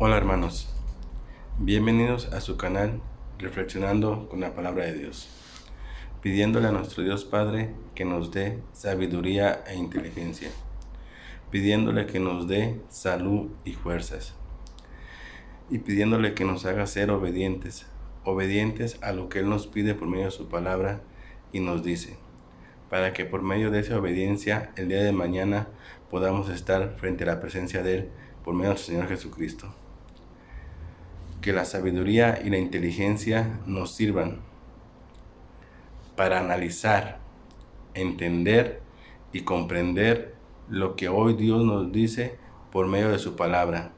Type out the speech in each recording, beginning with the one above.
Hola hermanos, bienvenidos a su canal Reflexionando con la Palabra de Dios, pidiéndole a nuestro Dios Padre que nos dé sabiduría e inteligencia, pidiéndole que nos dé salud y fuerzas, y pidiéndole que nos haga ser obedientes a lo que Él nos pide por medio de su palabra y nos dice, para que por medio de esa obediencia el día de mañana podamos estar frente a la presencia de Él por medio de nuestro Señor Jesucristo. Que la sabiduría y la inteligencia nos sirvan para analizar, entender y comprender lo que hoy Dios nos dice por medio de su palabra.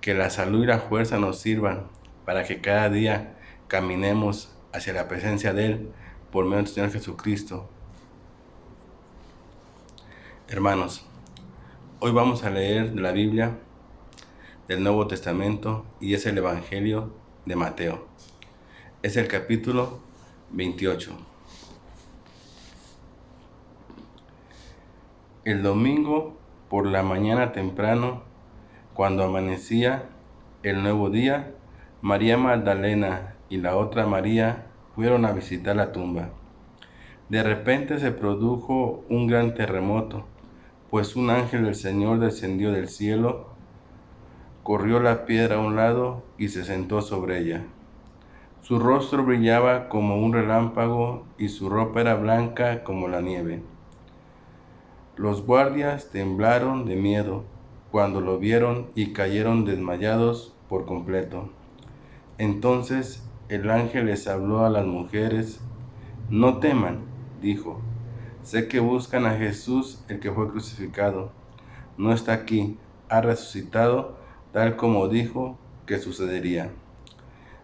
Que la salud y la fuerza nos sirvan para que cada día caminemos hacia la presencia de Él por medio de nuestro Señor Jesucristo. Hermanos, hoy vamos a leer de la Biblia del Nuevo Testamento y es el Evangelio de Mateo. Es el capítulo 28. El domingo por la mañana temprano, cuando amanecía el nuevo día, María Magdalena y la otra María fueron a visitar la tumba. De repente se produjo un gran terremoto, pues un ángel del Señor descendió del cielo, corrió la piedra a un lado y se sentó sobre ella. Su rostro brillaba como un relámpago y su ropa era blanca como la nieve. Los guardias temblaron de miedo cuando lo vieron y cayeron desmayados por completo. Entonces el ángel les habló a las mujeres. No teman, dijo. Sé que buscan a Jesús, el que fue crucificado. No está aquí, ha resucitado tal como dijo que sucedería.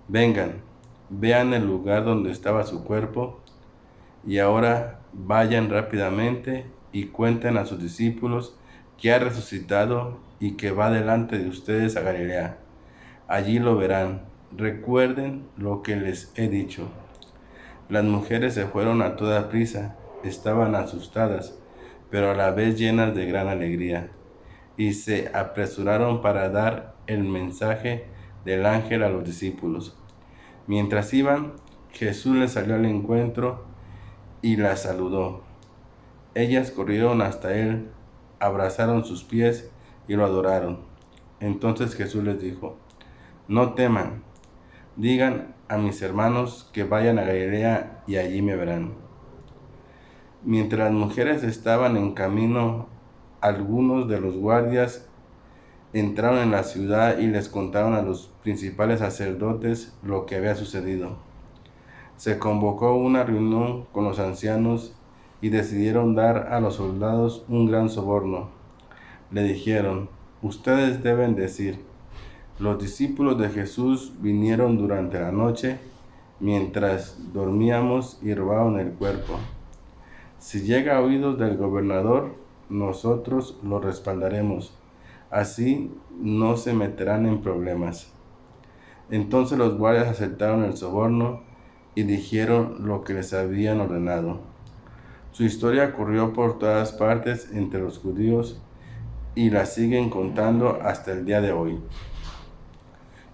Vengan, vean el lugar donde estaba su cuerpo y ahora vayan rápidamente y cuenten a sus discípulos que ha resucitado y que va delante de ustedes a Galilea. Allí lo verán. Recuerden lo que les he dicho. Las mujeres se fueron a toda prisa, estaban asustadas, pero a la vez llenas de gran alegría, y se apresuraron para dar el mensaje del ángel a los discípulos. Mientras iban, Jesús les salió al encuentro y las saludó. Ellas corrieron hasta él, abrazaron sus pies y lo adoraron. Entonces Jesús les dijo, no teman, digan a mis hermanos que vayan a Galilea y allí me verán. Mientras las mujeres estaban en camino, algunos de los guardias entraron en la ciudad y les contaron a los principales sacerdotes lo que había sucedido. Se convocó una reunión con los ancianos y decidieron dar a los soldados un gran soborno. Le dijeron, ustedes deben decir, los discípulos de Jesús vinieron durante la noche mientras dormíamos y robaron el cuerpo. Si llega a oídos del gobernador, nosotros lo respaldaremos. Así no se meterán en problemas. Entonces los guardias aceptaron el soborno y dijeron lo que les habían ordenado. Su historia corrió por todas partes entre los judíos y la siguen contando hasta el día de hoy.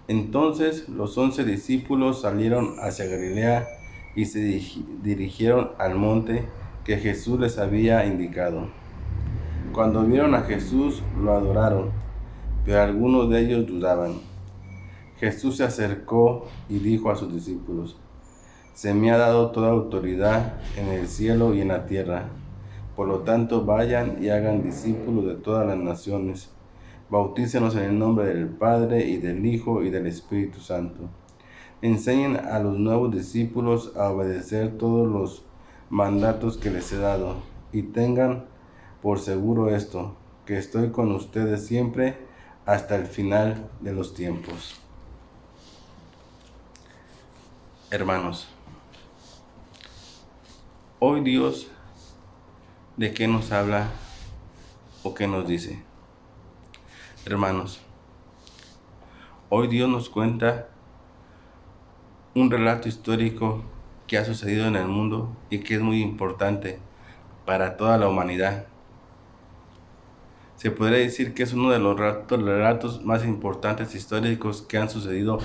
Entonces los 11 discípulos salieron hacia Galilea y se dirigieron al monte que Jesús les había indicado. Cuando vieron a Jesús, lo adoraron, pero algunos de ellos dudaban. Jesús se acercó y dijo a sus discípulos, se me ha dado toda autoridad en el cielo y en la tierra. Por lo tanto, vayan y hagan discípulos de todas las naciones. Bautícenos en el nombre del Padre, y del Hijo, y del Espíritu Santo. Enseñen a los nuevos discípulos a obedecer todos los mandatos que les he dado. Y tengan por seguro esto, que estoy con ustedes siempre hasta el final de los tiempos. Hermanos, hoy Dios, ¿de qué nos habla o qué nos dice? Hermanos, hoy Dios nos cuenta un relato histórico que ha sucedido en el mundo y que es muy importante para toda la humanidad. Se podría decir que es uno de los relatos más importantes históricos que han sucedido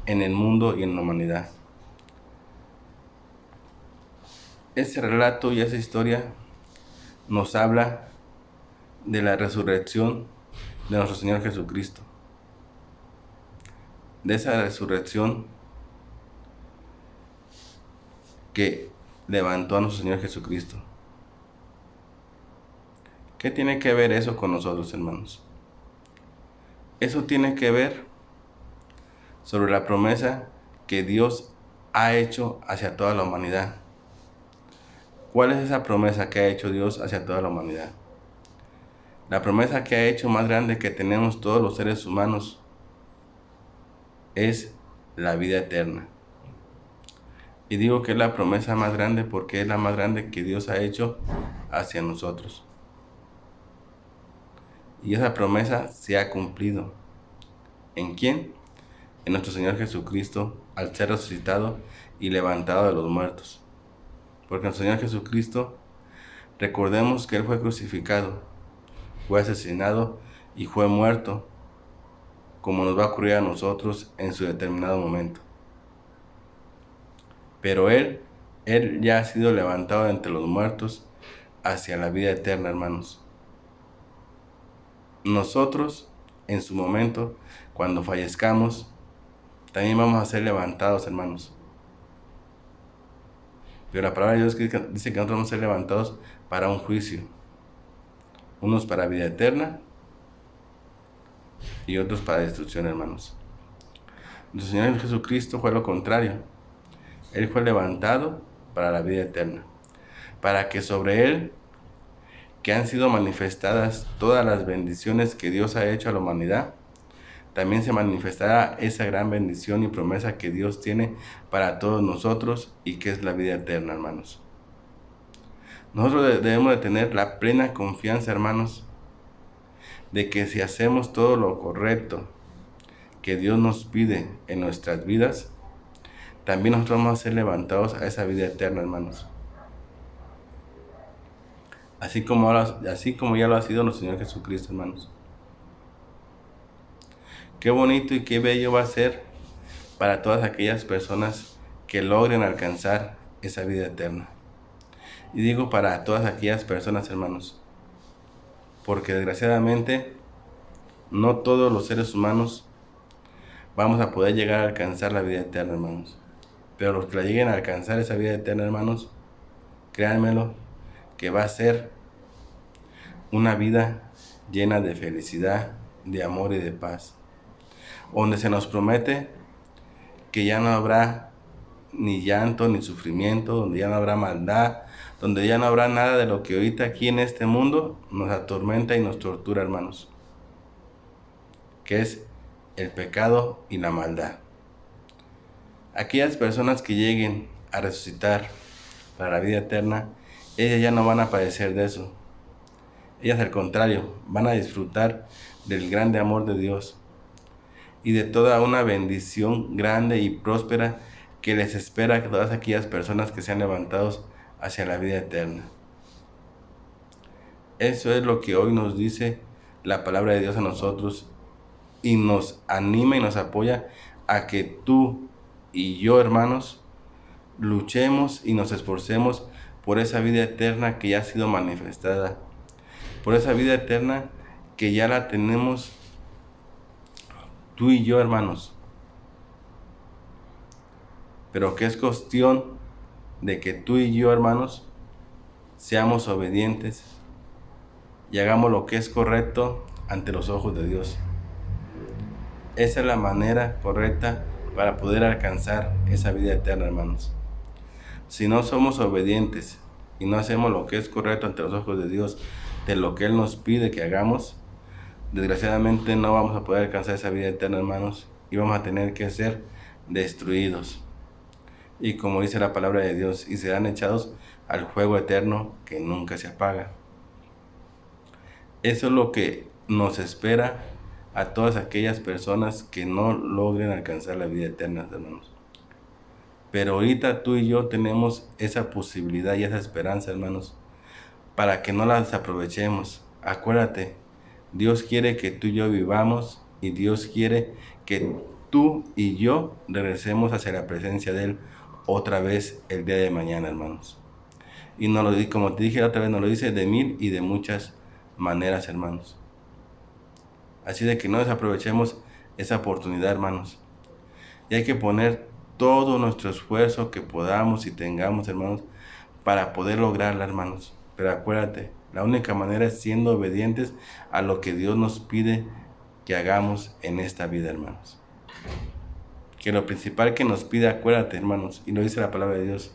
en el mundo y en la humanidad. Ese relato y esa historia nos habla de la resurrección de nuestro Señor Jesucristo. De esa resurrección que levantó a nuestro Señor Jesucristo. ¿Qué tiene que ver eso con nosotros, hermanos? Eso tiene que ver sobre la promesa que Dios ha hecho hacia toda la humanidad. ¿Cuál es esa promesa que ha hecho Dios hacia toda la humanidad? La promesa que ha hecho más grande que tenemos todos los seres humanos es la vida eterna. Y digo que es la promesa más grande porque es la más grande que Dios ha hecho hacia nosotros. Y esa promesa se ha cumplido. ¿En quién? En nuestro Señor Jesucristo, al ser resucitado y levantado de los muertos. Porque nuestro Señor Jesucristo, recordemos que Él fue crucificado, fue asesinado y fue muerto, como nos va a ocurrir a nosotros en su determinado momento. Pero Él ya ha sido levantado de entre los muertos hacia la vida eterna, hermanos. Nosotros, en su momento, cuando fallezcamos, también vamos a ser levantados, hermanos. Pero la palabra de Dios dice que nosotros vamos a ser levantados para un juicio. Unos para vida eterna y otros para destrucción, hermanos. Nuestro Señor Jesucristo fue lo contrario. Él fue levantado para la vida eterna, para que sobre Él, que han sido manifestadas todas las bendiciones que Dios ha hecho a la humanidad, también se manifestará esa gran bendición y promesa que Dios tiene para todos nosotros y que es la vida eterna, hermanos. Nosotros debemos de tener la plena confianza, hermanos, de que si hacemos todo lo correcto que Dios nos pide en nuestras vidas, también nosotros vamos a ser levantados a esa vida eterna, hermanos. Así como ya lo ha sido nuestro Señor Jesucristo, hermanos. Qué bonito y qué bello va a ser para todas aquellas personas que logren alcanzar esa vida eterna. Y digo para todas aquellas personas, hermanos, porque desgraciadamente no todos los seres humanos vamos a poder llegar a alcanzar la vida eterna, hermanos. Pero los que la lleguen a alcanzar esa vida eterna, hermanos, créanmelo, que va a ser una vida llena de felicidad, de amor y de paz, donde se nos promete que ya no habrá ni llanto ni sufrimiento, donde ya no habrá maldad, donde ya no habrá nada de lo que ahorita aquí en este mundo nos atormenta y nos tortura, hermanos, que es el pecado y la maldad. Aquellas personas que lleguen a resucitar para la vida eterna, ellas ya no van a padecer de eso. Ellas al contrario, van a disfrutar del grande amor de Dios y de toda una bendición grande y próspera que les espera a todas aquellas personas que sean levantados hacia la vida eterna. Eso es lo que hoy nos dice la palabra de Dios a nosotros y nos anima y nos apoya a que tú y yo, hermanos, luchemos y nos esforcemos por esa vida eterna que ya ha sido manifestada, por esa vida eterna que ya la tenemos tú y yo, hermanos, pero que es cuestión de que tú y yo, hermanos, seamos obedientes y hagamos lo que es correcto ante los ojos de Dios. Esa es la manera correcta para poder alcanzar esa vida eterna, hermanos. Si no somos obedientes y no hacemos lo que es correcto ante los ojos de Dios, de lo que Él nos pide que hagamos, desgraciadamente no vamos a poder alcanzar esa vida eterna, hermanos, y vamos a tener que ser destruidos. Y como dice la palabra de Dios, y serán echados al fuego eterno que nunca se apaga. Eso es lo que nos espera a todas aquellas personas que no logren alcanzar la vida eterna, hermanos. Pero ahorita tú y yo tenemos esa posibilidad y esa esperanza, hermanos, para que no la desaprovechemos. Acuérdate Dios quiere que tú y yo vivamos y Dios quiere que tú y yo regresemos hacia la presencia de Él otra vez el día de mañana, hermanos. Y nos lo dice, como te dije la otra vez, nos lo dice de mil y de muchas maneras, hermanos. Así de que no desaprovechemos esa oportunidad, hermanos. Y hay que poner todo nuestro esfuerzo que podamos y tengamos, hermanos, para poder lograrla, hermanos. Pero acuérdate, la única manera es siendo obedientes a lo que Dios nos pide que hagamos en esta vida, hermanos. Que lo principal que nos pide, acuérdate, hermanos, y lo dice la palabra de Dios,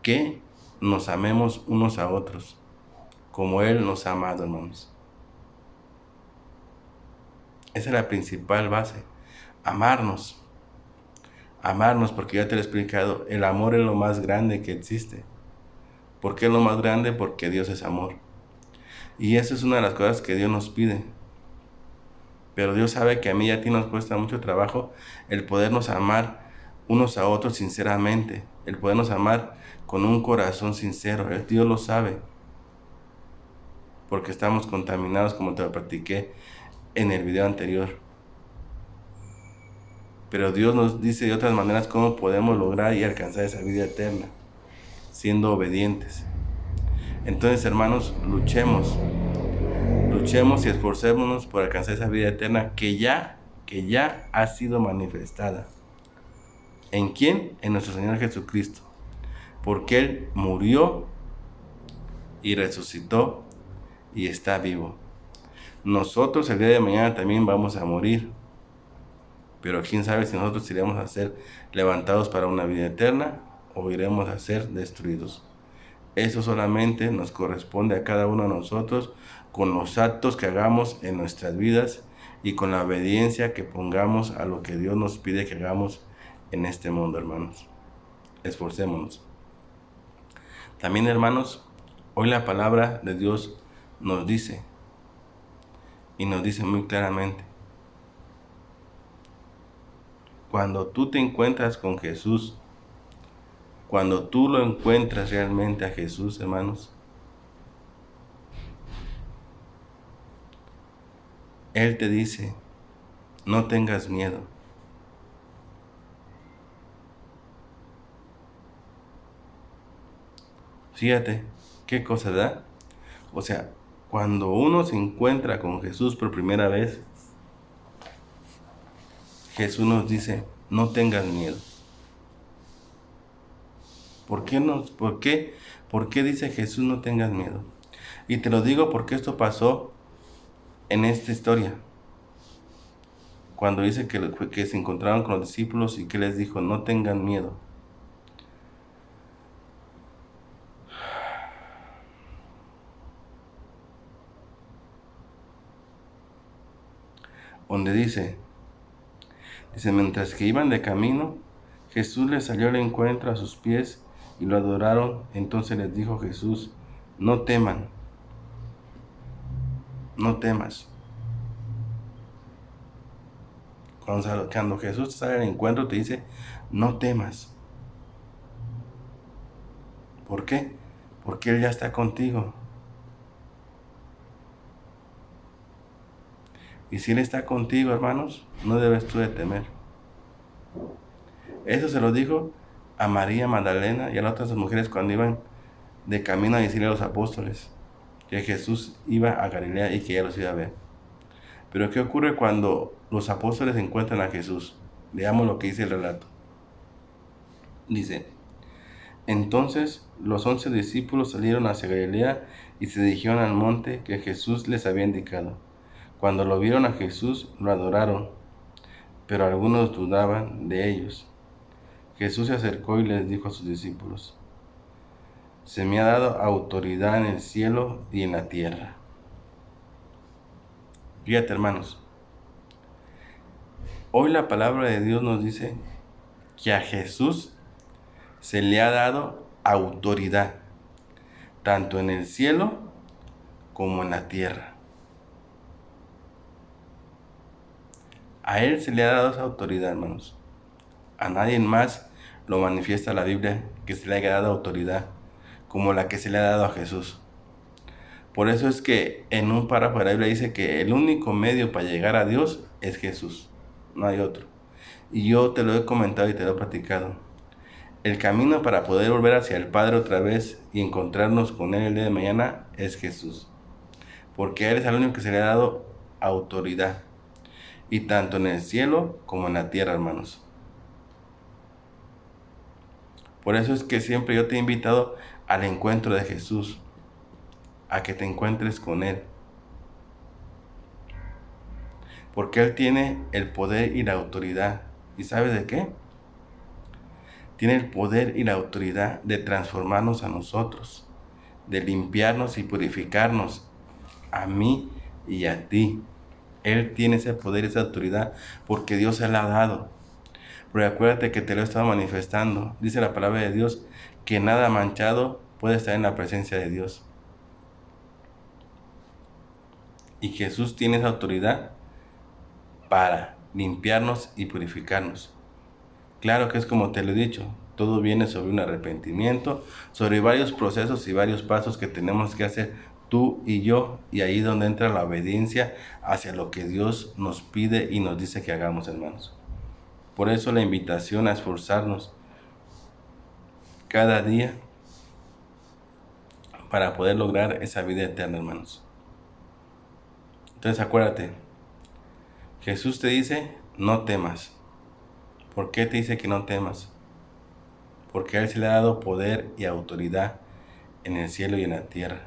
que nos amemos unos a otros, como Él nos ha amado, hermanos. Esa es la principal base, amarnos. Amarnos, porque ya te lo he explicado, el amor es lo más grande que existe. ¿Por qué es lo más grande? Porque Dios es amor. Y eso es una de las cosas que Dios nos pide. Pero Dios sabe que a mí y a ti nos cuesta mucho trabajo el podernos amar unos a otros sinceramente, el podernos amar con un corazón sincero. Dios lo sabe, porque estamos contaminados, como te lo practiqué en el video anterior. Pero Dios nos dice de otras maneras cómo podemos lograr y alcanzar esa vida eterna, siendo obedientes. Entonces, hermanos, luchemos y esforcémonos por alcanzar esa vida eterna que ya ha sido manifestada. ¿En quién? En nuestro Señor Jesucristo. Porque Él murió y resucitó y está vivo. Nosotros el día de mañana también vamos a morir. Pero quién sabe si nosotros iremos a ser levantados para una vida eterna o iremos a ser destruidos. Eso solamente nos corresponde a cada uno de nosotros con los actos que hagamos en nuestras vidas y con la obediencia que pongamos a lo que Dios nos pide que hagamos en este mundo, hermanos. Esforcémonos. También, hermanos, hoy la palabra de Dios nos dice, y nos dice muy claramente, cuando tú te encuentras con Jesús, cuando tú lo encuentras realmente a Jesús, hermanos, Él te dice, no tengas miedo. Fíjate, qué cosa da. O sea, cuando uno se encuentra con Jesús por primera vez, Jesús nos dice, no tengas miedo. ¿Por qué dice Jesús no tengas miedo? Y te lo digo porque esto pasó en esta historia. Cuando dice que se encontraron con los discípulos y que les dijo, no tengan miedo. Donde dice, mientras que iban de camino, Jesús les salió al encuentro a sus pies y lo adoraron. Entonces les dijo Jesús, no teman, no temas. Cuando Jesús te sale al encuentro te dice, no temas. ¿Por qué? Porque Él ya está contigo. Y si Él está contigo, hermanos, no debes tú de temer. Eso se lo dijo a María Magdalena y a las otras mujeres cuando iban de camino a decirle a los apóstoles que Jesús iba a Galilea y que ella los iba a ver. Pero ¿qué ocurre cuando los apóstoles encuentran a Jesús? Veamos lo que dice el relato. Dice, entonces los 11 discípulos salieron hacia Galilea y se dirigieron al monte que Jesús les había indicado. Cuando lo vieron a Jesús, lo adoraron, pero algunos dudaban de ellos. Jesús se acercó y les dijo a sus discípulos, se me ha dado autoridad en el cielo y en la tierra. Fíjate, hermanos, hoy la palabra de Dios nos dice que a Jesús se le ha dado autoridad, tanto en el cielo como en la tierra. A Él se le ha dado esa autoridad, hermanos. A nadie más lo manifiesta la Biblia que se le haya dado autoridad como la que se le ha dado a Jesús. Por eso es que en un párrafo de la Biblia dice que el único medio para llegar a Dios es Jesús, no hay otro. Y yo te lo he comentado y te lo he platicado. El camino para poder volver hacia el Padre otra vez y encontrarnos con Él el día de mañana es Jesús. Porque Él es el único que se le ha dado autoridad. Y tanto en el cielo como en la tierra, hermanos. Por eso es que siempre yo te he invitado al encuentro de Jesús, a que te encuentres con Él. Porque Él tiene el poder y la autoridad. ¿Y sabes de qué? Tiene el poder y la autoridad de transformarnos a nosotros, de limpiarnos y purificarnos, a mí y a ti. Él tiene ese poder y esa autoridad porque Dios se la ha dado. Pero acuérdate que te lo he estado manifestando. Dice la palabra de Dios que nada manchado puede estar en la presencia de Dios. Y Jesús tiene esa autoridad para limpiarnos y purificarnos. Claro que es como te lo he dicho, todo viene sobre un arrepentimiento, sobre varios procesos y varios pasos que tenemos que hacer tú y yo, y ahí es donde entra la obediencia hacia lo que Dios nos pide y nos dice que hagamos, hermanos. Por eso la invitación a esforzarnos cada día para poder lograr esa vida eterna, hermanos. Entonces acuérdate, Jesús te dice, no temas. ¿Por qué te dice que no temas? Porque a Él se le ha dado poder y autoridad en el cielo y en la tierra.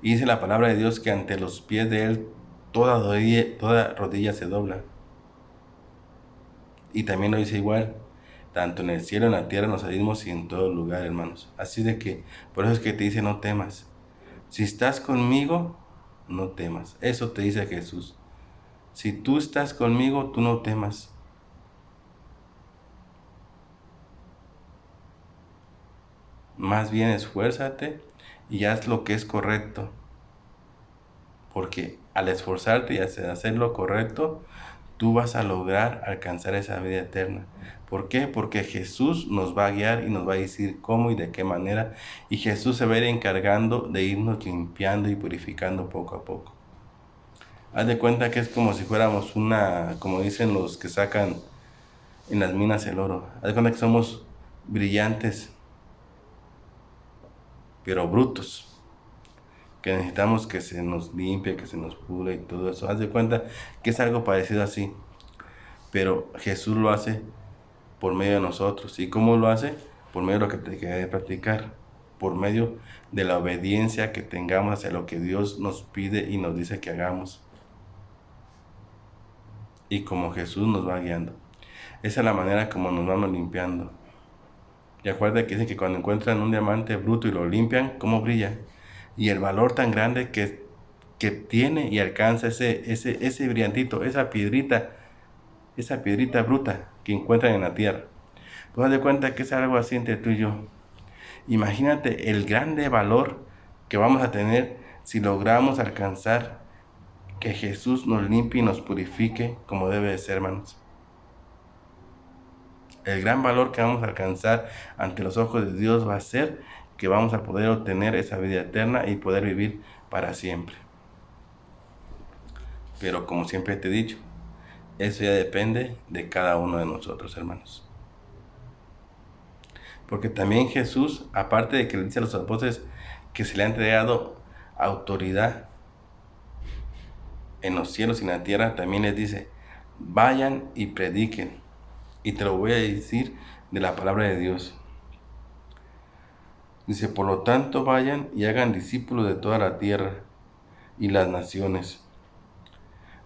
Y dice la palabra de Dios que ante los pies de Él toda rodilla se dobla. Y también lo dice igual, tanto en el cielo, en la tierra, en los abismos y en todo lugar, hermanos. Así de que, por eso es que te dice no temas. Si estás conmigo, no temas. Eso te dice Jesús. Si tú estás conmigo, tú no temas. Más bien esfuérzate y haz lo que es correcto. Porque al esforzarte y hacer lo correcto, tú vas a lograr alcanzar esa vida eterna. ¿Por qué? Porque Jesús nos va a guiar y nos va a decir cómo y de qué manera. Y Jesús se va a ir encargando de irnos limpiando y purificando poco a poco. Haz de cuenta que es como si fuéramos como dicen los que sacan en las minas el oro. Haz de cuenta que somos brillantes, pero brutos. Que necesitamos que se nos limpie, que se nos pule y todo eso. Haz de cuenta que es algo parecido así. Pero Jesús lo hace por medio de nosotros. ¿Y cómo lo hace? Por medio de lo que te quería practicar. Por medio de la obediencia que tengamos hacia lo que Dios nos pide y nos dice que hagamos. Y como Jesús nos va guiando. Esa es la manera como nos vamos limpiando. Y acuérdate que dicen que cuando encuentran un diamante bruto y lo limpian, ¿cómo brilla? Y el valor tan grande que tiene y alcanza ese brillantito, esa piedrita bruta que encuentran en la tierra. Pues haz de cuenta que es algo así entre tú y yo. Imagínate el grande valor que vamos a tener si logramos alcanzar que Jesús nos limpie y nos purifique como debe de ser, hermanos. El gran valor que vamos a alcanzar ante los ojos de Dios va a ser que vamos a poder obtener esa vida eterna y poder vivir para siempre. Pero como siempre te he dicho, eso ya depende de cada uno de nosotros, hermanos. Porque también Jesús, aparte de que le dice a los apóstoles que se le ha entregado autoridad en los cielos y en la tierra, también les dice, vayan y prediquen. Y te lo voy a decir de la palabra de Dios. Dice, por lo tanto, vayan y hagan discípulos de toda la tierra y las naciones,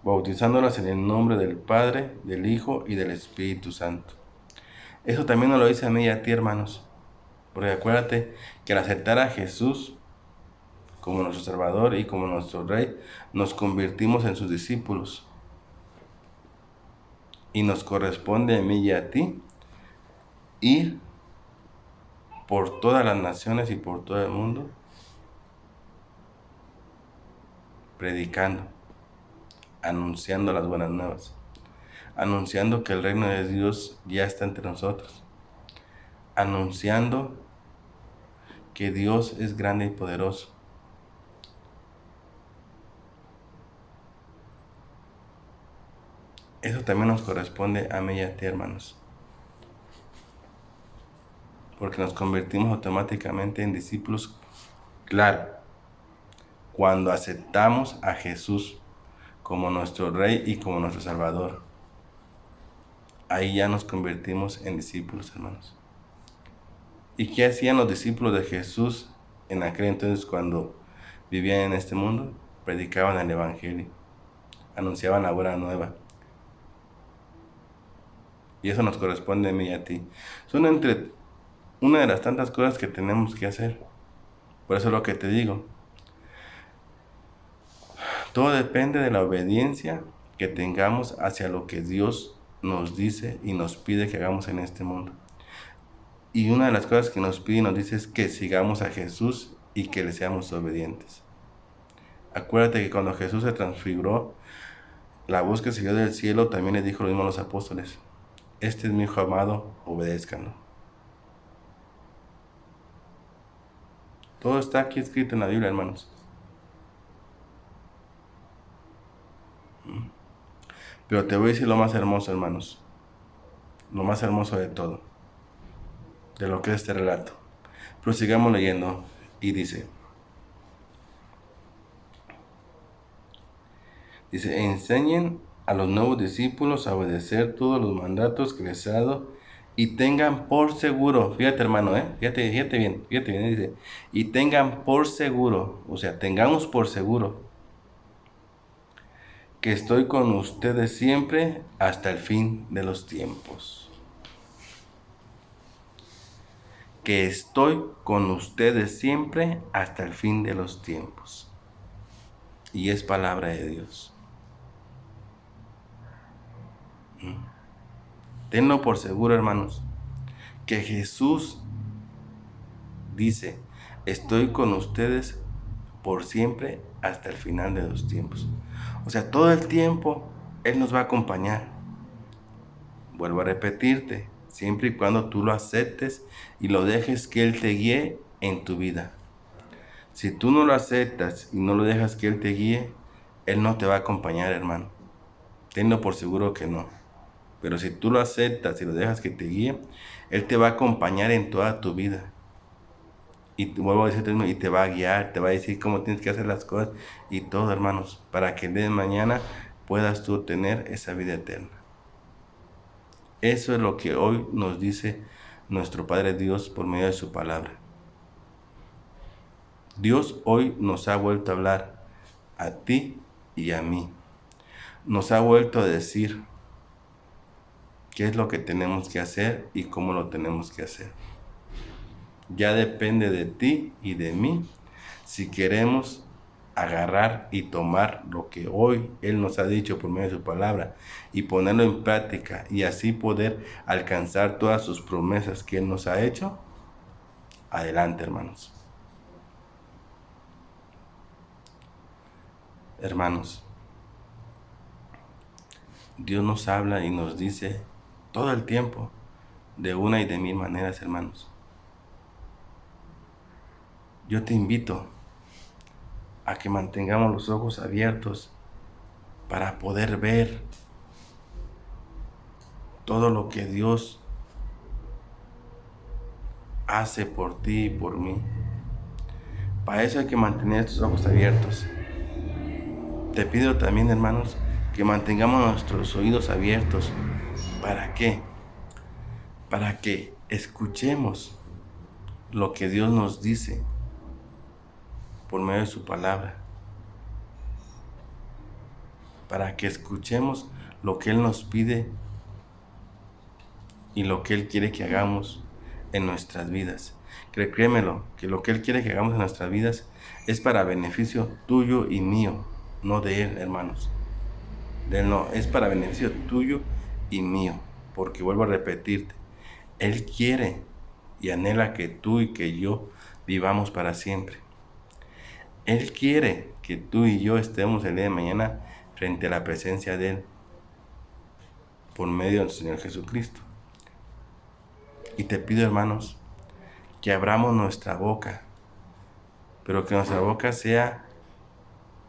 bautizándolas en el nombre del Padre, del Hijo y del Espíritu Santo. Eso también nos lo dice a mí y a ti, hermanos. Porque acuérdate que al aceptar a Jesús como nuestro Salvador y como nuestro Rey, nos convertimos en sus discípulos. Y nos corresponde a mí y a ti ir por todas las naciones y por todo el mundo predicando, anunciando las buenas nuevas, anunciando que el reino de Dios ya está entre nosotros, anunciando que Dios es grande y poderoso, Eso también nos corresponde a mí y a ti, hermanos. Porque nos convertimos automáticamente en discípulos, claro, cuando aceptamos a Jesús como nuestro Rey y como nuestro Salvador. Ahí ya nos convertimos en discípulos, hermanos. ¿Y qué hacían los discípulos de Jesús en aquel entonces cuando vivían en este mundo? Predicaban el Evangelio, anunciaban la buena nueva. Y eso nos corresponde a mí y a ti. Son una de las tantas cosas que tenemos que hacer. Por eso es lo que te digo. Todo depende de la obediencia que tengamos hacia lo que Dios nos dice y nos pide que hagamos en este mundo. Y una de las cosas que nos pide y nos dice es que sigamos a Jesús y que le seamos obedientes. Acuérdate que cuando Jesús se transfiguró, la voz que salió del cielo también le dijo lo mismo a los apóstoles: este es mi hijo amado, obedézcanlo. Todo está aquí escrito en la Biblia, hermanos. Pero te voy a decir lo más hermoso, hermanos. Lo más hermoso de todo, de lo que es este relato. Pero sigamos leyendo. Y dice, enseñen a los nuevos discípulos a obedecer todos los mandatos que les he dado y tengan por seguro, fíjate hermano, fíjate bien, dice, y tengan por seguro, o sea, tengamos por seguro que estoy con ustedes siempre hasta el fin de los tiempos. Que estoy con ustedes siempre hasta el fin de los tiempos. Y es palabra de Dios. Tenlo por seguro, hermanos, que Jesús dice, estoy con ustedes por siempre hasta el final de los tiempos. O sea, todo el tiempo Él nos va a acompañar. Vuelvo a repetirte, siempre y cuando tú lo aceptes y lo dejes que Él te guíe en tu vida. Si tú no lo aceptas y no lo dejas que Él te guíe, Él no te va a acompañar, hermano. Tenlo por seguro que no. Pero si tú lo aceptas y lo dejas que te guíe, Él te va a acompañar en toda tu vida. Y vuelvo a decirte, y te va a guiar, te va a decir cómo tienes que hacer las cosas y todo, hermanos, para que el día de mañana puedas tú tener esa vida eterna. Eso es lo que hoy nos dice nuestro Padre Dios por medio de su palabra. Dios hoy nos ha vuelto a hablar a ti y a mí. Nos ha vuelto a decir qué es lo que tenemos que hacer y cómo lo tenemos que hacer. Ya depende de ti y de mí si queremos agarrar y tomar lo que hoy Él nos ha dicho por medio de su palabra y ponerlo en práctica y así poder alcanzar todas sus promesas que Él nos ha hecho. Adelante, hermanos. Hermanos, Dios nos habla y nos dice todo el tiempo, de una y de mil maneras, hermanos. Yo te invito a que mantengamos los ojos abiertos para poder ver todo lo que Dios hace por ti y por mí. Para eso hay que mantener estos ojos abiertos. Te pido también, hermanos, que mantengamos nuestros oídos abiertos. ¿Para qué? Para que escuchemos lo que Dios nos dice por medio de su palabra. Para que escuchemos lo que Él nos pide y lo que Él quiere que hagamos en nuestras vidas. Créemelo, que lo que Él quiere que hagamos en nuestras vidas es para beneficio tuyo y mío, no de Él, hermanos. De Él no, es para beneficio tuyo y mío, porque vuelvo a repetirte, Él quiere y anhela que tú y que yo vivamos para siempre. Él quiere que tú y yo estemos el día de mañana frente a la presencia de Él por medio del Señor Jesucristo. Y te pido, hermanos, que abramos nuestra boca, pero que nuestra boca sea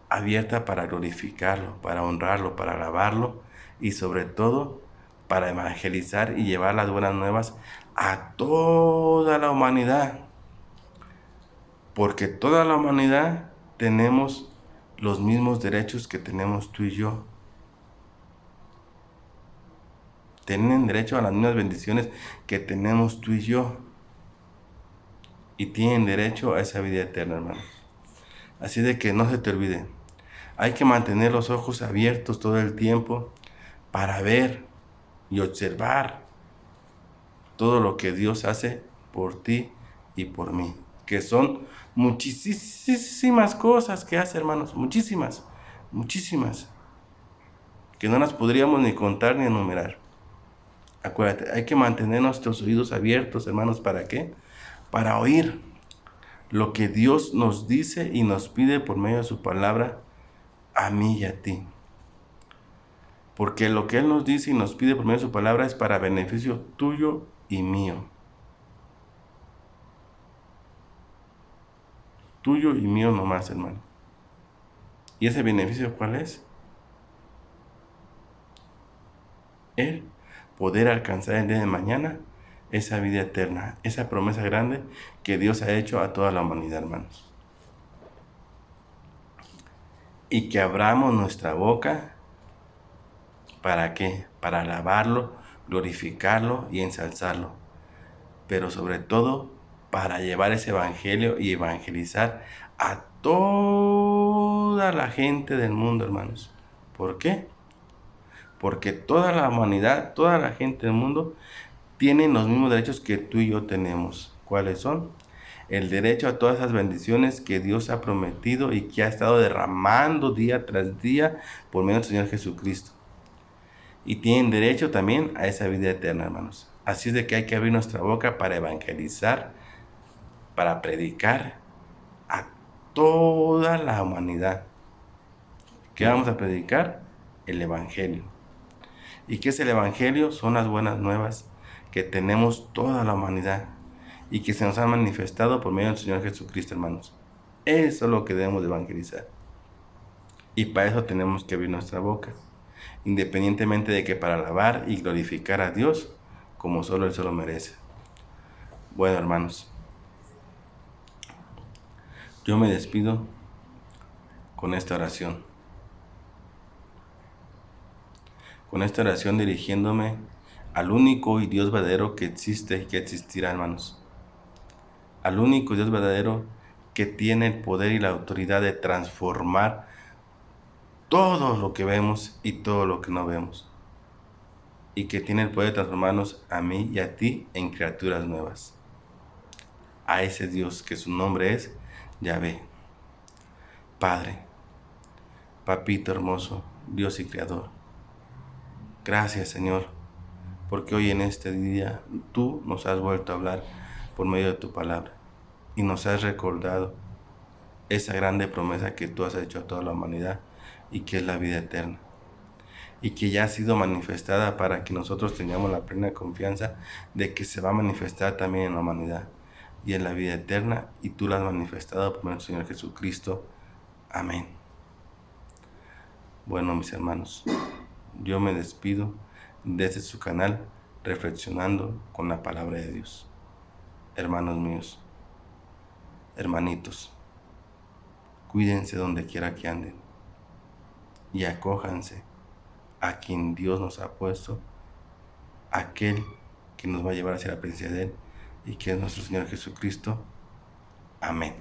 abierta para glorificarlo, para honrarlo, para alabarlo y sobre todo para evangelizar y llevar las buenas nuevas a toda la humanidad. Porque toda la humanidad tenemos los mismos derechos que tenemos tú y yo. Tienen derecho a las mismas bendiciones que tenemos tú y yo. Y tienen derecho a esa vida eterna, hermano. Así de que no se te olvide. Hay que mantener los ojos abiertos todo el tiempo para ver y observar todo lo que Dios hace por ti y por mí. Que son muchísimas cosas que hace, hermanos. Muchísimas. Que no las podríamos ni contar ni enumerar. Acuérdate, hay que mantener nuestros oídos abiertos, hermanos. ¿Para qué? Para oír lo que Dios nos dice y nos pide por medio de su palabra a mí y a ti. Porque lo que Él nos dice y nos pide por medio de su palabra es para beneficio tuyo y mío. Tuyo y mío nomás, hermano. ¿Y ese beneficio cuál es? El poder alcanzar el día de mañana esa vida eterna, esa promesa grande que Dios ha hecho a toda la humanidad, hermanos. Y que abramos nuestra boca, ¿para qué? Para alabarlo, glorificarlo y ensalzarlo. Pero sobre todo, para llevar ese evangelio y evangelizar a toda la gente del mundo, hermanos. ¿Por qué? Porque toda la humanidad, toda la gente del mundo tienen los mismos derechos que tú y yo tenemos. ¿Cuáles son? El derecho a todas esas bendiciones que Dios ha prometido y que ha estado derramando día tras día por medio del Señor Jesucristo. Y tienen derecho también a esa vida eterna, hermanos. Así es de que hay que abrir nuestra boca para evangelizar, para predicar a toda la humanidad. ¿Qué vamos a predicar? El Evangelio. ¿Y qué es el Evangelio? Son las buenas nuevas que tenemos toda la humanidad y que se nos han manifestado por medio del Señor Jesucristo, hermanos. Eso es lo que debemos de evangelizar. Y para eso tenemos que abrir nuestra boca, independientemente de que para alabar y glorificar a Dios como solo Él se lo merece. Bueno, hermanos, yo me despido con esta oración. Con esta oración dirigiéndome al único y Dios verdadero que existe y que existirá, hermanos. Al único Dios verdadero que tiene el poder y la autoridad de transformar todo lo que vemos y todo lo que no vemos. Y que tiene el poder de transformarnos a mí y a ti en criaturas nuevas. A ese Dios que su nombre es Yahvé. Padre, Papito hermoso, Dios y Creador. Gracias, Señor, porque hoy en este día tú nos has vuelto a hablar por medio de tu palabra y nos has recordado esa grande promesa que tú has hecho a toda la humanidad y que es la vida eterna y que ya ha sido manifestada para que nosotros tengamos la plena confianza de que se va a manifestar también en la humanidad y en la vida eterna, y tú la has manifestado por medio del Señor Jesucristo. Amén. Bueno, mis hermanos, yo me despido desde su canal Reflexionando con la Palabra de Dios. Hermanos míos, hermanitos, cuídense donde quiera que anden y acójanse a quien Dios nos ha puesto, aquel que nos va a llevar hacia la presencia de Él y que es nuestro Señor Jesucristo. Amén.